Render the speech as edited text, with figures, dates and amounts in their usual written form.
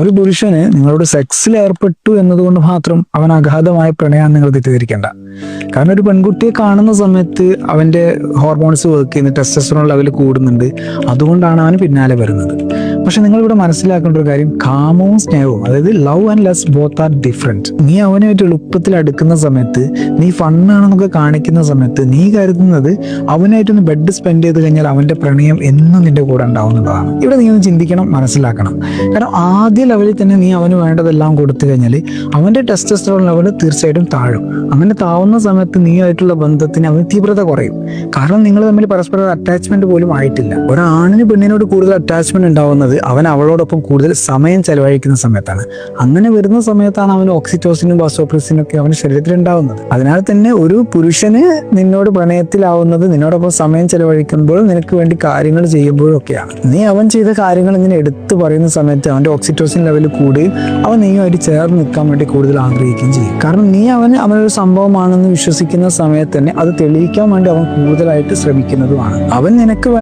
ഒരു പുരുഷന് നിങ്ങളോട് സെക്സിൽ ഏർപ്പെട്ടു എന്നതുകൊണ്ട് മാത്രം അവൻ അഗാധമായ പ്രണയം നിങ്ങൾ തെറ്റിദ്ധരിക്കേണ്ട. കാരണം ഒരു പെൺകുട്ടിയെ കാണുന്ന സമയത്ത് അവന്റെ ഹോർമോൺസ് വർക്ക് ചെയ്യുന്ന ടെസ്റ്റോസ്റ്ററോൺ ലെവൽ കൂടുന്നുണ്ട്, അതുകൊണ്ടാണ് അവന് പിന്നാലെ വരുന്നത്. പക്ഷെ നിങ്ങളിവിടെ മനസ്സിലാക്കേണ്ട ഒരു കാര്യം, കാമവും സ്നേഹവും, അതായത് love and lust both are different. നീ അവനുമായിട്ട് എളുപ്പത്തിൽ അടുക്കുന്ന സമയത്ത്, നീ ഫണ്ണാണെന്നൊക്കെ കാണിക്കുന്ന സമയത്ത്, നീ കരുതുന്നത് അവനായിട്ടൊന്ന് ബെഡ് സ്പെൻഡ് ചെയ്ത് കഴിഞ്ഞാൽ അവന്റെ പ്രണയം എന്നും നിന്റെ കൂടെ ഉണ്ടാവുന്നതാണ്. ഇവിടെ നീ ഒന്ന് ചിന്തിക്കണം, മനസ്സിലാക്കണം. കാരണം ആദ്യ ലെവലിൽ തന്നെ നീ അവന് വേണ്ടതെല്ലാം കൊടുത്തു കഴിഞ്ഞാൽ അവന്റെ ടെസ്റ്റോസ്റ്ററോൺ ലെവൽ തീർച്ചയായിട്ടും താഴും. അങ്ങനെ താവുന്ന സമയത്ത് നീ ആയിട്ടുള്ള ബന്ധത്തിന് അവന് തീവ്രത കുറയും. കാരണം നിങ്ങൾ തമ്മിൽ പരസ്പരം അറ്റാച്ച്മെന്റ് പോലും ആയിട്ടില്ല. ഒരാണിന് പെണ്ണിനോട് കൂടുതൽ അറ്റാച്ച്മെന്റ് ഉണ്ടാവുന്നത് അവൻ അവളോടൊപ്പം കൂടുതൽ സമയം ചെലവഴിക്കുന്ന സമയത്താണ്. അങ്ങനെ വരുന്ന സമയത്താണ് അവന് ഓക്സിറ്റോസിനും വാസോപ്രസിനും ഒക്കെ അവന്റെ ശരീരത്തിൽ ഉണ്ടാവുന്നത്. അതിനാൽ തന്നെ ഒരു പുരുഷന് നിന്നോട് പ്രണയത്തിലാവുന്നത് നിന്നോടൊപ്പം സമയം ചെലവഴിക്കുമ്പോൾ, നിനക്ക് വേണ്ടി കാര്യങ്ങൾ ചെയ്യുമ്പോഴും ഒക്കെയാണ്. നീ അവൻ ചെയ്ത കാര്യങ്ങൾ ഇങ്ങനെ എടുത്തു പറയുന്ന സമയത്ത് അവന്റെ ഓക്സിറ്റോസിൻ ലെവൽ കൂടുകയും അവൻ നീയുമായിട്ട് ചേർന്ന് നിൽക്കാൻ വേണ്ടി കൂടുതൽ ആഗ്രഹിക്കുകയും ചെയ്യും. കാരണം നീ അവനൊരു സംഭവമാണെന്ന് വിശ്വസിക്കുന്ന സമയത്ത് തന്നെ അത് തെളിയിക്കാൻ വേണ്ടി അവൻ കൂടുതലായിട്ട് ശ്രമിക്കുന്നതുമാണ്. അവൻ നിനക്ക്